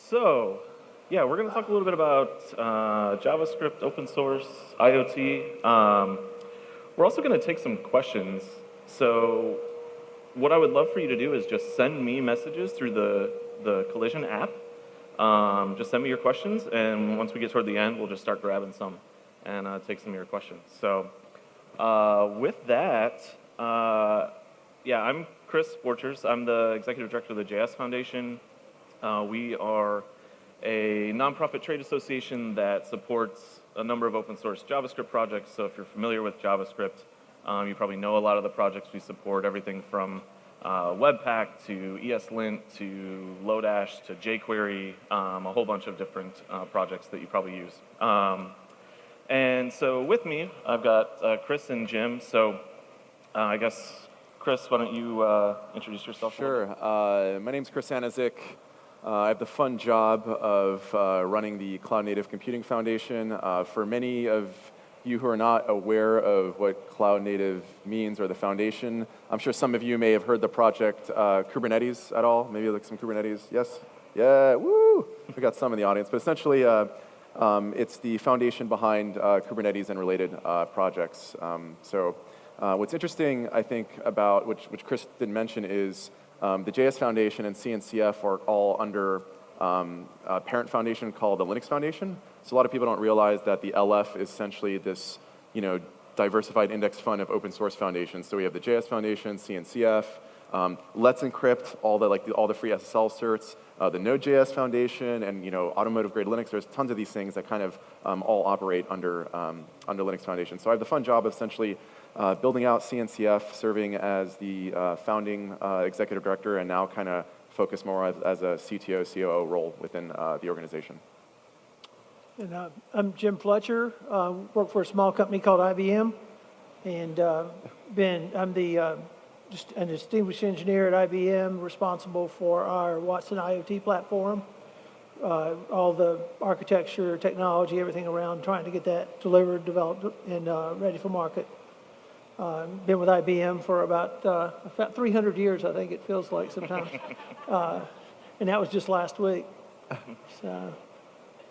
So, yeah, we're going to talk a little bit about JavaScript, open source, IoT. We're also going to take some questions. So, what I would love for you to do is just send me messages through the Collision app. Just send me your questions, and once we get toward the end, we'll just start grabbing some and take some of your questions. So, with that, yeah, I'm Kris Borchers. I'm the executive director of the JS Foundation. We are a nonprofit trade association that supports a number of open source JavaScript projects. So if you're familiar with JavaScript, you probably know a lot of the projects we support, everything from Webpack to ESLint to Lodash to jQuery, a whole bunch of different projects that you probably use. And so with me, I've got Kris and Jim. So I guess, Kris, why don't you introduce yourself? Sure. My name's Aniszczyk. I have the fun job of running the Cloud Native Computing Foundation. For many of you who are not aware of what Cloud Native means or the foundation, I'm sure some of you may have heard the project Kubernetes at all. Maybe like some Kubernetes. Yes? Yeah, woo! We got some in the audience. But essentially, it's the foundation behind Kubernetes and related projects. What's interesting, I think, about, which Kris didn't mention, is the JS Foundation and CNCF are all under a parent foundation called the Linux Foundation. So a lot of people don't realize that the LF is essentially this, diversified index fund of open source foundations. So we have the JS Foundation, CNCF, Let's Encrypt, all the free SSL certs, the Node.js Foundation, and automotive grade Linux. There's tons of these things that kind of all operate under Linux Foundation. So I have the fun job of essentially building out CNCF, serving as the founding executive director, and now kind of focus more as a CTO, COO role within the organization. And I'm Jim Fletcher. Work for a small company called IBM, and I'm just a distinguished engineer at IBM, responsible for our Watson IoT platform, all the architecture, technology, everything around trying to get that delivered, developed, and ready for market. Been with IBM for about 300 years, I think it feels like sometimes. And that was just last week. So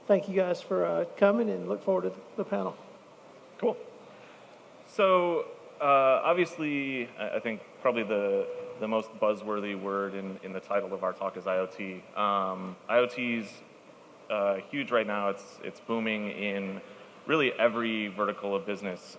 thank you guys for coming, and look forward to the panel. Cool. So obviously, I think probably the most buzzworthy word in the title of our talk is IoT. IoT's huge right now. It's booming in really every vertical of business.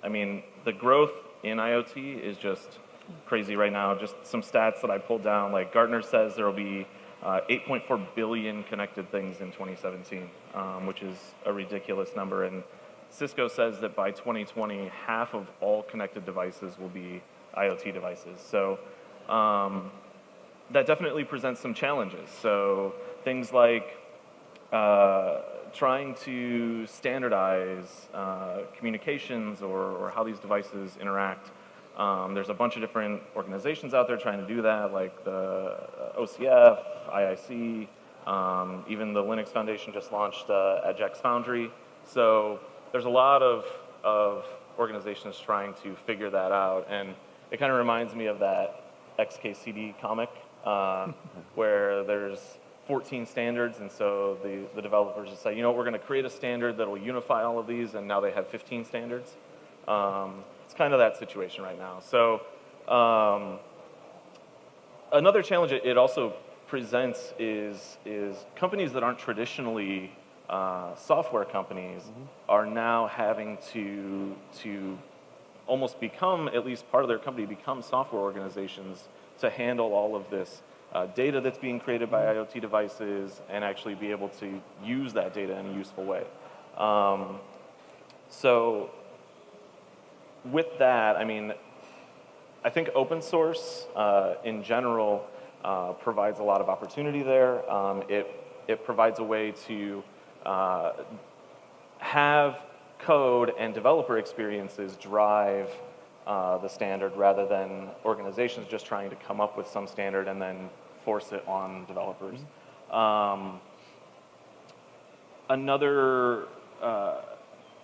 I mean, the growth in IoT is just crazy right now. Just some stats that I pulled down, like Gartner says there will be 8.4 billion connected things in 2017, which is a ridiculous number. And Cisco says that by 2020, half of all connected devices will be IoT devices. So that definitely presents some challenges. So things like trying to standardize communications or how these devices interact. There's a bunch of different organizations out there trying to do that, like the OCF, IIC, even the Linux Foundation just launched Ajax Foundry. So there's a lot of organizations trying to figure that out, and it kind of reminds me of that XKCD comic where there's 14 standards, and so the developers just say, we're going to create a standard that will unify all of these, and now they have 15 standards. It's kind of that situation right now. So another challenge it also presents is companies that aren't traditionally software companies are now having to almost become, at least part of their company, become software organizations to handle all of this data that's being created by IoT devices and actually be able to use that data in a useful way. So with that, I mean, I think open source in general provides a lot of opportunity there. It provides a way to have code and developer experiences drive the standard rather than organizations just trying to come up with some standard and then force it on developers. Another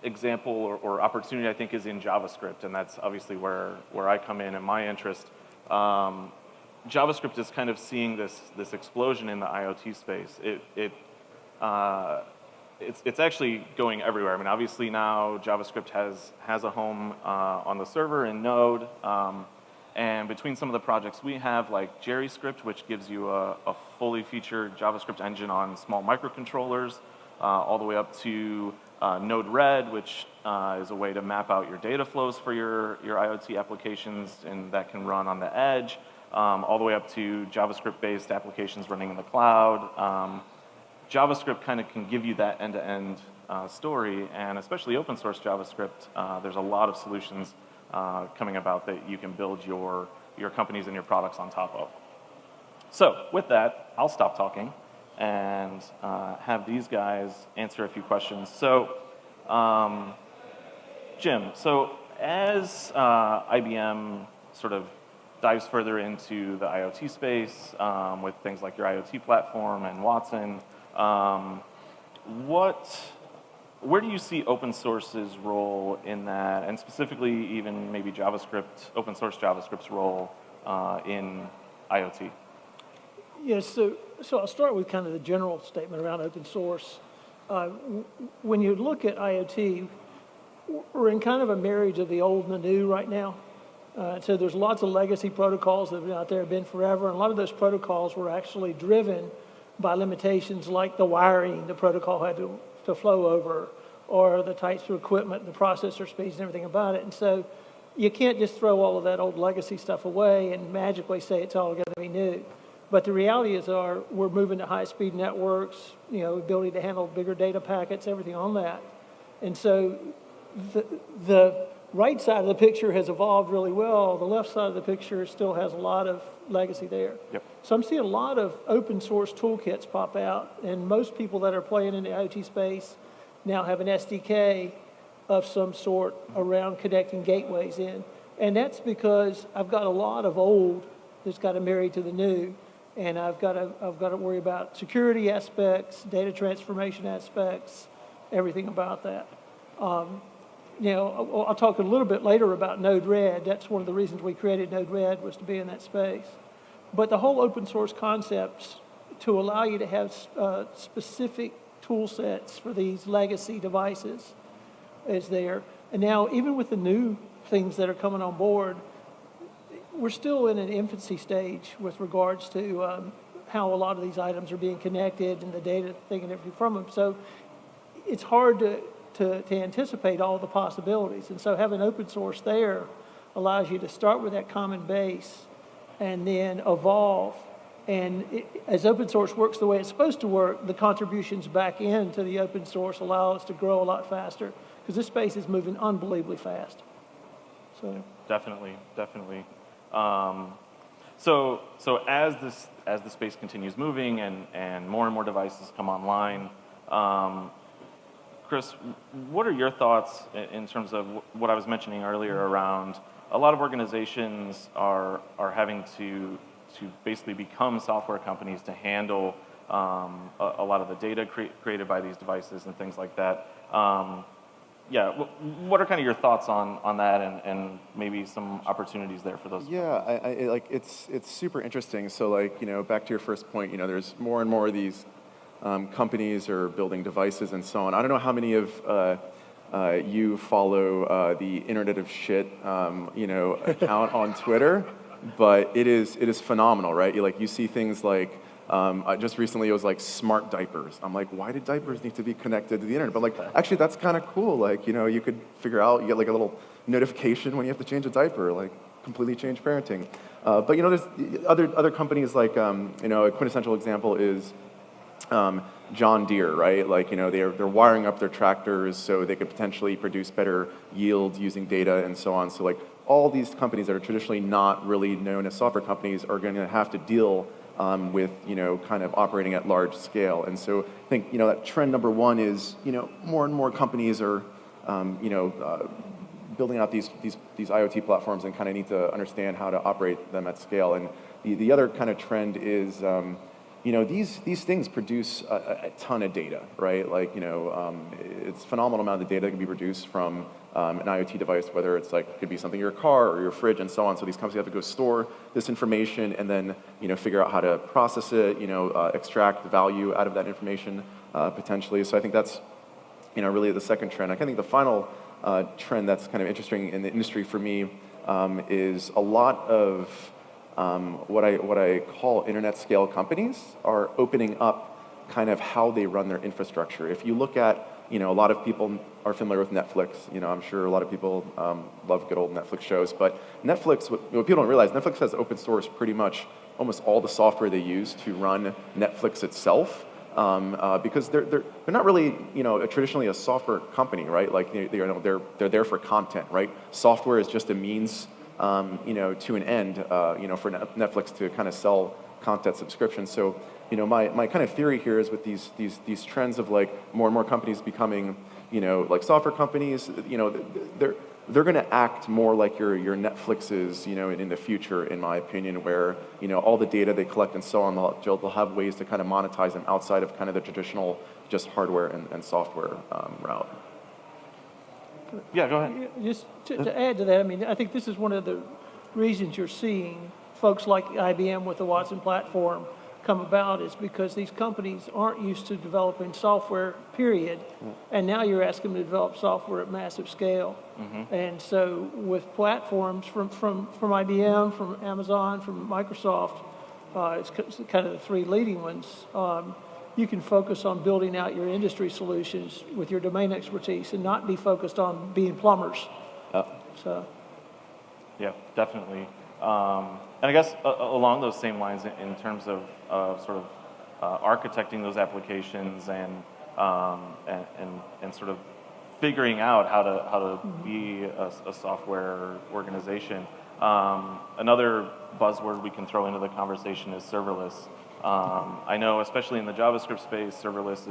example or opportunity I think is in JavaScript, and that's obviously where I come in and my interest. JavaScript is kind of seeing this explosion in the IoT space. It's actually going everywhere. I mean, obviously now JavaScript has a home on the server in Node, and between some of the projects we have, like JerryScript, which gives you a fully featured JavaScript engine on small microcontrollers, all the way up to Node-RED, which is a way to map out your data flows for your IoT applications, and that can run on the edge, all the way up to JavaScript-based applications running in the cloud. JavaScript kind of can give you that end-to-end story, and especially open source JavaScript, there's a lot of solutions coming about that you can build your companies and your products on top of. So with that, I'll stop talking and have these guys answer a few questions. So, Jim, so as IBM sort of dives further into the IoT space with things like your IoT platform and Watson, where do you see open source's role in that, and specifically even maybe JavaScript, open source JavaScript's role in IoT? Yes, so I'll start with kind of the general statement around open source. When you look at IoT, we're in kind of a marriage of the old and the new right now. So there's lots of legacy protocols that have been out there, have been forever, and a lot of those protocols were actually driven by limitations like the wiring the protocol had to flow over, or the types of equipment, the processor speeds and everything about it. And so you can't just throw all of that old legacy stuff away and magically say it's all going to be new. But the reality is we're moving to high-speed networks, ability to handle bigger data packets, everything on that. And so the right side of the picture has evolved really well. The left side of the picture still has a lot of legacy there. Yep. So I'm seeing a lot of open source toolkits pop out, and most people that are playing in the IoT space now have an SDK of some sort around connecting gateways in. And that's because I've got a lot of old that's got to marry to the new, and I've got to worry about security aspects, data transformation aspects, everything about that. I'll talk a little bit later about Node-RED. That's one of the reasons we created Node-RED, was to be in that space. But the whole open source concepts to allow you to have specific tool sets for these legacy devices is there. And now, even with the new things that are coming on board, we're still in an infancy stage with regards to how a lot of these items are being connected and the data thing and everything from them. So it's hard to anticipate all the possibilities. And so having open source there allows you to start with that common base and then evolve. And as open source works the way it's supposed to work, the contributions back into the open source allow us to grow a lot faster, because this space is moving unbelievably fast. So Definitely. So as the space continues moving and more devices come online, Kris, what are your thoughts in terms of what I was mentioning earlier around a lot of organizations are having to basically become software companies to handle a lot of the data created by these devices and things like that. What are kind of your thoughts on that and maybe some opportunities there for those? Yeah, it's super interesting. So back to your first point, there's more and more of these companies are building devices and so on. I don't know how many of you follow the Internet of Shit, account on Twitter, but it is phenomenal, right? You see things like just recently it was like smart diapers. I'm like, why did diapers need to be connected to the internet? But actually that's kind of cool. You could figure out, you get a little notification when you have to change a diaper, completely change parenting. But there's other companies a quintessential example is John Deere, right? They're wiring up their tractors so they could potentially produce better yields using data and so on. So all these companies that are traditionally not really known as software companies are going to have to deal with kind of operating at large scale. And so I think that trend number one is more and more companies are building out these IoT platforms and kind of need to understand how to operate them at scale. And the other kind of trend is these things produce a ton of data, right? Like, it's a phenomenal amount of data that can be produced from an IoT device, whether it's like, it could be something in your car or your fridge and so on. So these companies have to go store this information and then, figure out how to process it, extract value out of that information potentially. So I think that's, really the second trend. I think the final trend that's kind of interesting in the industry for me is a lot of what I call internet scale companies are opening up kind of how they run their infrastructure. If you look at, a lot of people are familiar with Netflix. I'm sure a lot of people love good old Netflix shows, but Netflix, what people don't realize, Netflix has open source pretty much almost all the software they use to run Netflix itself. Because they're not really traditionally a software company, right? Like they're there for content, right? Software is just a means to an end for Netflix to kind of sell content subscriptions. So my kind of theory here is with these trends of like more and more companies becoming like software companies, they're going to act more like your Netflixes, in the future, in my opinion, where, all the data they collect and so on, they'll have ways to kind of monetize them outside of kind of the traditional just hardware and software route. Yeah, go ahead. Just to add to that, I think this is one of the reasons you're seeing folks like IBM with the Watson platform come about is because these companies aren't used to developing software, period, and now you're asking them to develop software at massive scale. And so with platforms from IBM, from Amazon, from Microsoft, it's kind of the three leading ones, you can focus on building out your industry solutions with your domain expertise and not be focused on being plumbers. So. Yeah, definitely. And I guess along those same lines, in terms of sort of architecting those applications and sort of figuring out how to be a software organization, another buzzword we can throw into the conversation is serverless. I know, especially in the JavaScript space, serverless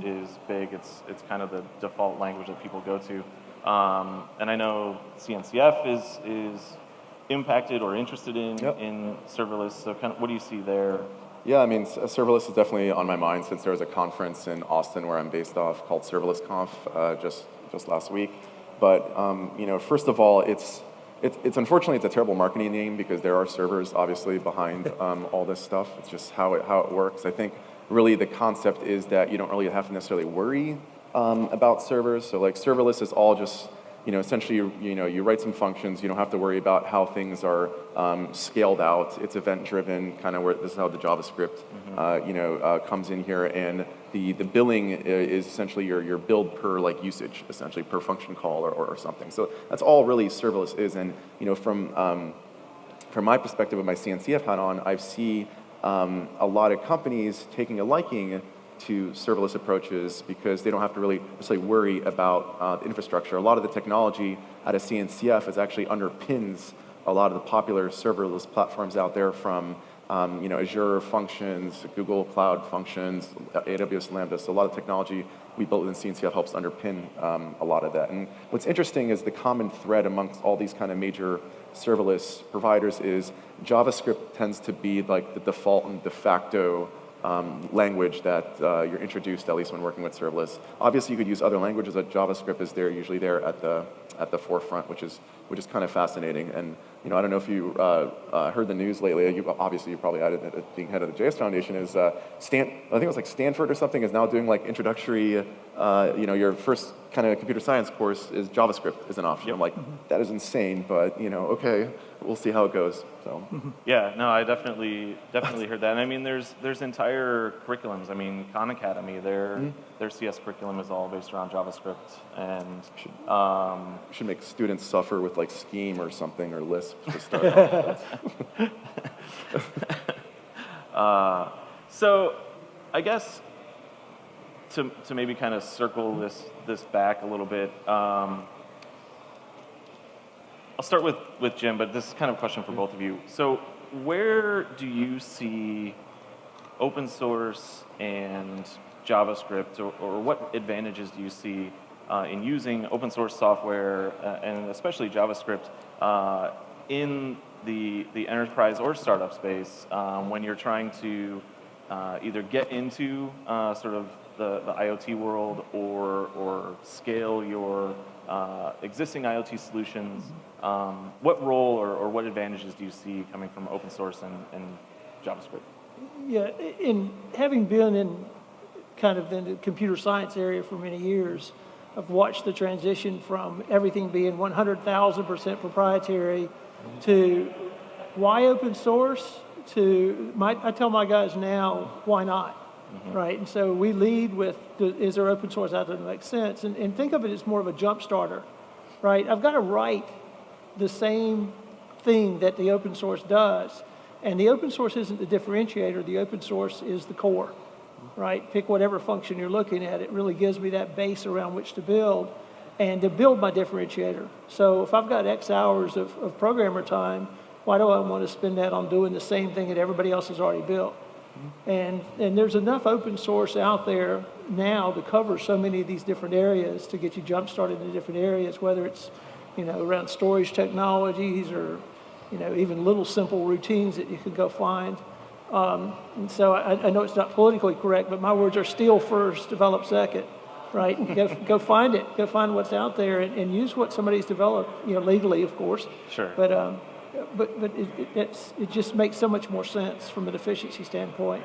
is big. It's kind of the default language that people go to, and I know CNCF is impacted or interested in serverless. So kind of what do you see there? Yeah, serverless is definitely on my mind since there was a conference in Austin where I'm based off called Serverless Conf just last week. But first of all, it's unfortunately it's a terrible marketing name because there are servers obviously behind all this stuff. It's just how it works. I think really the concept is that you don't really have to necessarily worry about servers. So like serverless is all just essentially, you write some functions. You don't have to worry about how things are scaled out. It's event-driven, kind of where this is how the JavaScript, comes in here. And the billing is essentially your billed per like usage, essentially per function call or something. So that's all really serverless is. And from my perspective with my CNCF hat on, I see a lot of companies taking a liking to serverless approaches because they don't have to really necessarily worry about the infrastructure. A lot of the technology out of CNCF is actually underpins a lot of the popular serverless platforms out there from Azure Functions, Google Cloud Functions, AWS Lambda. So a lot of technology we built within CNCF helps underpin a lot of that. And what's interesting is the common thread amongst all these kind of major serverless providers is JavaScript tends to be like the default and de facto language that you're introduced, at least when working with serverless. Obviously, you could use other languages, but JavaScript is usually there at the forefront, which is kind of fascinating. And I don't know if you heard the news lately. You probably added it being head of the JS Foundation. Is I think it was like Stanford or something is now doing like introductory. Your first kind of computer science course is JavaScript as an option. Yep. I'm like, that is insane, but okay, we'll see how it goes. So. Yeah, no, I definitely heard that. And there's entire curriculums. Khan Academy, their CS curriculum is all based around JavaScript, and should make students suffer with like Scheme or something or Lisp to start. So, I guess to maybe kind of circle this back a little bit. I'll start with Jim, but this is kind of a question for both of you. So where do you see open source and JavaScript, or what advantages do you see in using open source software, and especially JavaScript, in the enterprise or startup space when you're trying to either get into sort of the IoT world or scale your existing IoT solutions, what role or what advantages do you see coming from open source and JavaScript? Yeah, in having been in kind of in the computer science area for many years, I've watched the transition from everything being 100,000% proprietary to why open source to I tell my guys now, why not? Right? And so we lead with, is there open source out there that makes sense? And think of it as more of a jump starter, right? I've got to write the same thing that the open source does. And the open source isn't the differentiator, the open source is the core, right? Pick whatever function you're looking at. It really gives me that base around which to build and to build my differentiator. So if I've got X hours of programmer time, why do I want to spend that on doing the same thing that everybody else has already built? And there's enough open source out there now to cover so many of these different areas to get you jump started in different areas, whether it's, around storage technologies or, even little simple routines that you can go find. And so I know it's not politically correct, but my words are steal first, develop second, right? Go find it. Go find what's out there and use what somebody's developed, legally, of course. Sure. But it just makes so much more sense from an efficiency standpoint.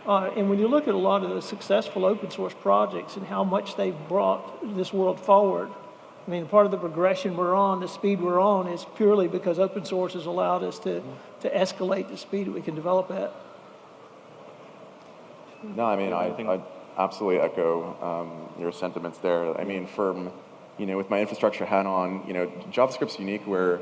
And when you look at a lot of the successful open source projects and how much they've brought this world forward, I mean, part of the progression we're on, the speed we're on, is purely because open source has allowed us to escalate the speed that we can develop at. No, I mean, I absolutely echo your sentiments there. I mean, with my infrastructure hat on, JavaScript's unique where,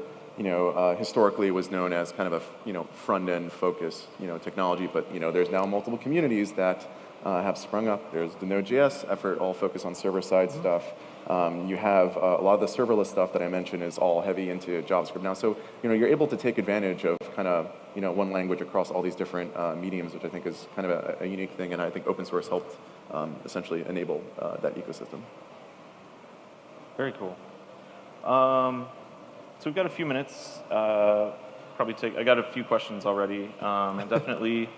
historically it was known as kind of a, front-end focus, technology, but, there's now multiple communities that have sprung up. There's the Node.js effort, all focused on server-side stuff. You have a lot of the serverless stuff that I mentioned is all heavy into JavaScript now. So, you're able to take advantage of kind of, one language across all these different mediums, which I think is kind of a unique thing. And I think open source helped essentially enable that ecosystem. Very cool. So we've got a few minutes. I got a few questions already. And definitely,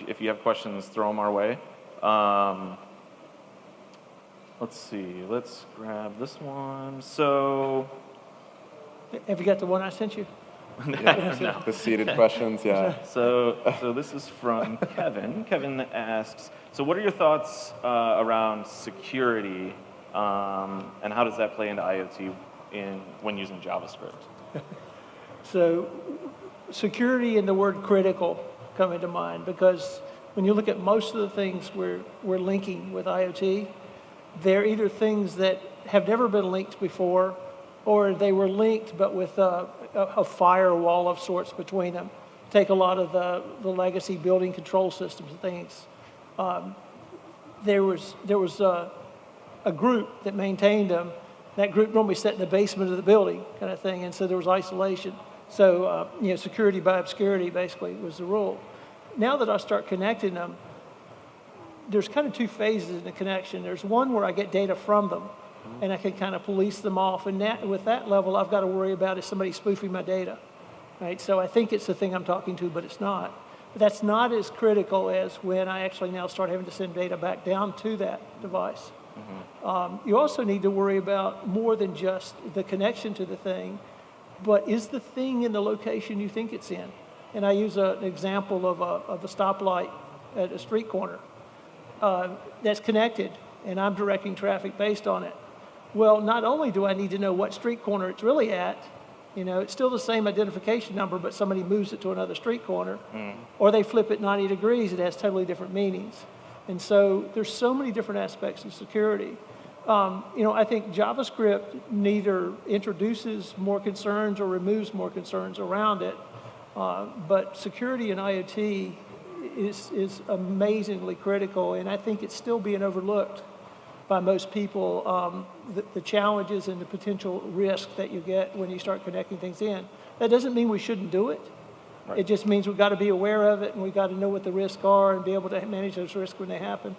if you have questions, throw them our way. Let's see. Let's grab this one. So, Have you got the one I sent you? no. The seeded questions, yeah. So this is from Kevin. Kevin asks, so what are your thoughts around security, and how does that play into IoT when using JavaScript? So security and the word critical come into mind because when you look at most of the things we're linking with IoT, they're either things that have never been linked before or they were linked but with a firewall of sorts between them. Take a lot of the legacy building control systems and things. There was a group that maintained them. That group normally sat in the basement of the building kind of thing, and so there was isolation. So, security by obscurity basically was the rule. Now that I start connecting them, there's kind of two phases in the connection. There's one where I get data from them, and I can kind of police them off. And with that level, I've got to worry about is somebody spoofing my data, right? So I think it's the thing I'm talking to, but it's not. But that's not as critical as when I actually now start having to send data back down to that device. You also need to worry about more than just the connection to the thing, but is the thing in the location you think it's in? And I use an example of a stoplight at a street corner that's connected, and I'm directing traffic based on it. Well, not only do I need to know what street corner it's really at, it's still the same identification number, but somebody moves it to another street corner, or they flip it 90 degrees, it has totally different meanings. And so there's so many different aspects of security. I think JavaScript neither introduces more concerns or removes more concerns around it, but security in IoT is amazingly critical, and I think it's still being overlooked by most people, the challenges and the potential risk that you get when you start connecting things in. That doesn't mean we shouldn't do it. Right. It just means we've got to be aware of it, and we've got to know what the risks are and be able to manage those risks when they happen.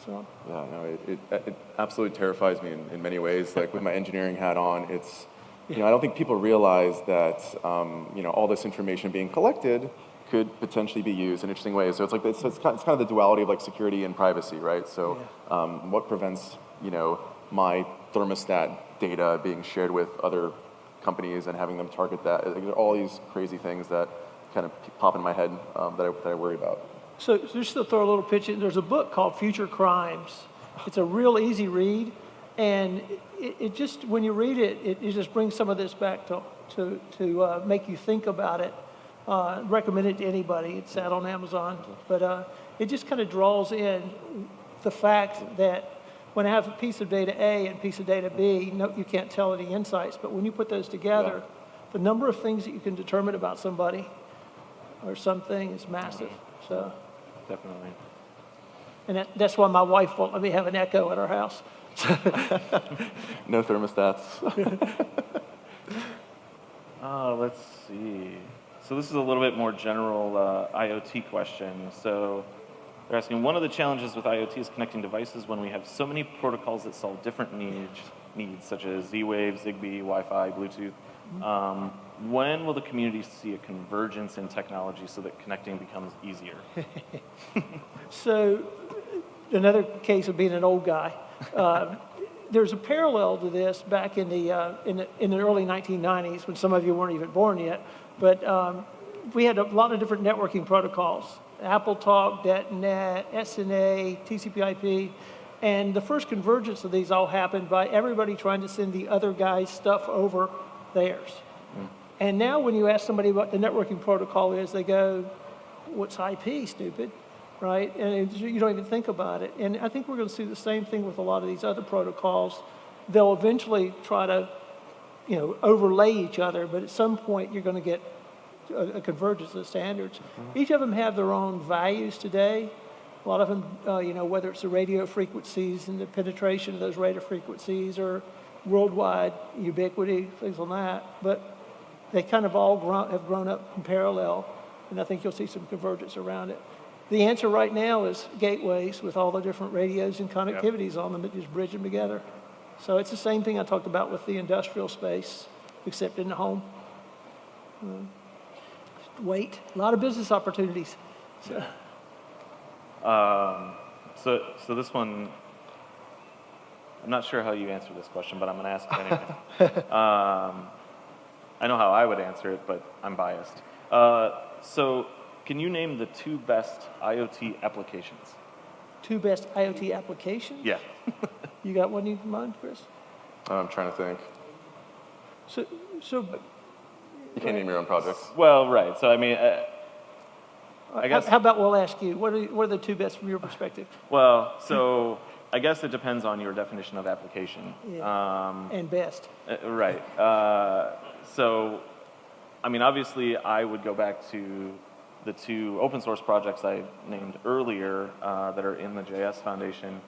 So. Yeah, no, it absolutely terrifies me in many ways. Like with my engineering hat on, it's, I don't think people realize that, all this information being collected, could potentially be used in interesting ways. So it's like it's kind of the duality of like security and privacy, right? So what prevents my thermostat data being shared with other companies and having them target that? Like, there are all these crazy things that kind of pop in my head that I worry about. So just to throw a little pitch in, there's a book called Future Crimes. It's a real easy read, and it just, when you read it, it just brings some of this back to make you think about it. Recommend it to anybody. It's out on Amazon. But it just kind of draws in the fact that when I have a piece of data A and a piece of data B, no, you can't tell any insights. But when you put those together, the number of things that you can determine about somebody or something is massive. So Definitely. And that's why my wife won't let me have an Echo at our house. No thermostats. Let's see. So this is a little bit more general IoT question. So they're asking, one of the challenges with IoT is connecting devices when we have so many protocols that solve different needs such as Z-Wave, Zigbee, Wi-Fi, Bluetooth. When will the community see a convergence in technology so that connecting becomes easier? So another case of being an old guy. There's a parallel to this back in the early 1990s when some of you weren't even born yet. But we had a lot of different networking protocols: AppleTalk, DetNet, SNA, TCP/IP, and the first convergence of these all happened by everybody trying to send the other guy's stuff over theirs. And now when you ask somebody what the networking protocol is, they go, "What's IP, stupid?" Right? And you don't even think about it. And I think we're going to see the same thing with a lot of these other protocols. They'll eventually try to, overlay each other, but at some point you're going to get a convergence of standards. Each of them have their own values today. A lot of them, whether it's the radio frequencies and the penetration of those radio frequencies or worldwide ubiquity, things like that. But they kind of all have grown up in parallel, and I think you'll see some convergence around it. The answer right now is gateways with all the different radios and connectivities on them that just bridge them together. So it's the same thing I talked about with the industrial space, except in the home. Wait, a lot of business opportunities. So this one, I'm not sure how you answer this question, but I'm going to ask it anyway. I know how I would answer it, but I'm biased. So can you name the two best IoT applications? Two best IoT applications? Yeah. You got one in mind, Chris? I'm trying to think. So You can't name your own projects. Well, right. So I mean, I guess. How about we'll ask you, what are the two best from your perspective? Well, so I guess it depends on your definition of application. Yeah. And best. Right. So, I mean, obviously, I would go back to the two open source projects I named earlier that are in the JS Foundation.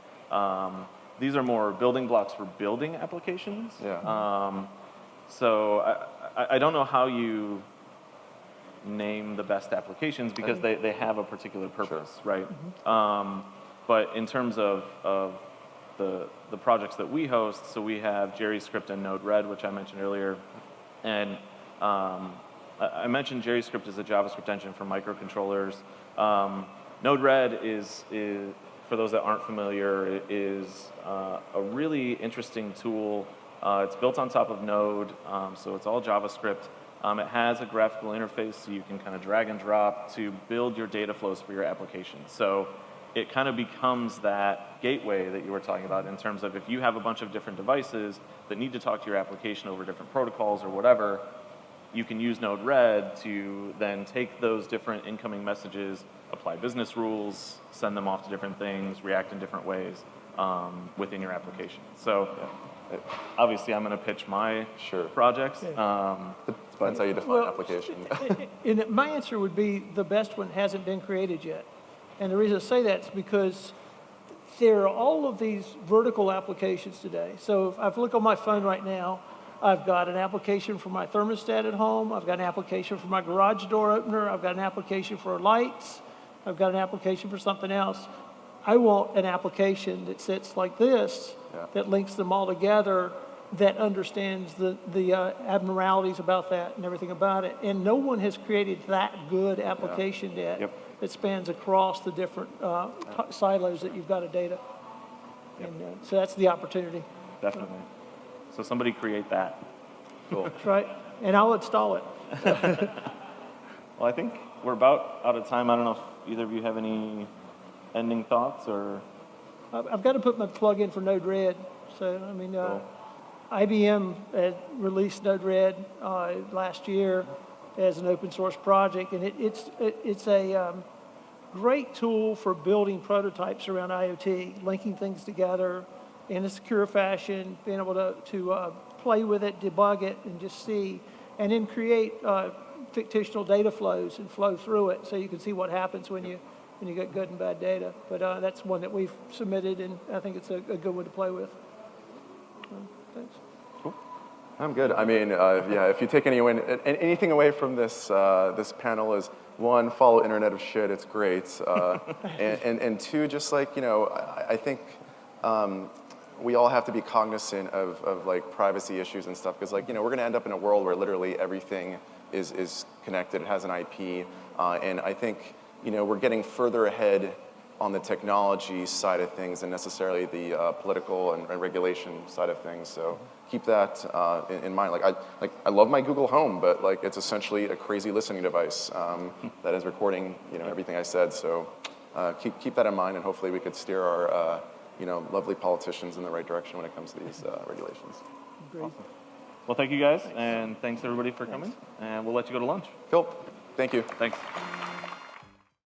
These are more building blocks for building applications. Yeah. So I don't know how you name the best applications because they have a particular purpose, right? But in terms of the projects that we host, so we have JavaScript and Node-RED, which I mentioned earlier, and I mentioned JavaScript is a JavaScript engine for microcontrollers. Node-RED is, for those that aren't familiar, is a really interesting tool. It's built on top of Node, so it's all JavaScript. It has a graphical interface, so you can kind of drag and drop to build your data flows for your application. So it kind of becomes that gateway that you were talking about in terms of if you have a bunch of different devices that need to talk to your application over different protocols or whatever, you can use Node-RED to then take those different incoming messages, apply business rules, send them off to different things, react in different ways within your application. So obviously I'm going to pitch my projects. Depends how you define application. And my answer would be the best one hasn't been created yet. And the reason I say that is because there are all of these vertical applications today. So if I look on my phone right now, I've got an application for my thermostat at home. I've got an application for my garage door opener. I've got an application for lights. I've got an application for something else. I want an application that sits like this, that links them all together that understands the abnormalities about that and everything about it. And no one has created that good application yet Yep. that spans across the different silos that you've got of data. Yep. And so that's the opportunity. Definitely. So somebody create that. Cool. That's right. And I'll install it. Well, I think we're about out of time. I don't know if either of you have any ending thoughts or. I've got to put my plug in for Node-RED. So, I mean, Cool. IBM had released Node-RED last year as an open source project, and it's a great tool for building prototypes around IoT, linking things together in a secure fashion, being able to play with it, debug it, and just see, and then create fictional data flows and flow through it so you can see what happens when you get good and bad data. But that's one that we've submitted, and I think it's a good one to play with. Thanks. I'm good. I mean, yeah, if you take anything away from this this panel is, one, follow Internet of Shit, it's great. And two, just like, I think we all have to be cognizant of like privacy issues and stuff, because like, we're going to end up in a world where literally everything is connected, it has an IP, and I think, we're getting further ahead on the technology side of things than necessarily the political and regulation side of things. So keep that in mind. I love my Google Home, but like it's essentially a crazy listening device that is recording everything I said. So keep that in mind, and hopefully we could steer our lovely politicians in the right direction when it comes to these regulations. Great. Awesome. Well, thank you guys, and thanks everybody for coming, and we'll let you go to lunch. Cool. Thank you. Thanks.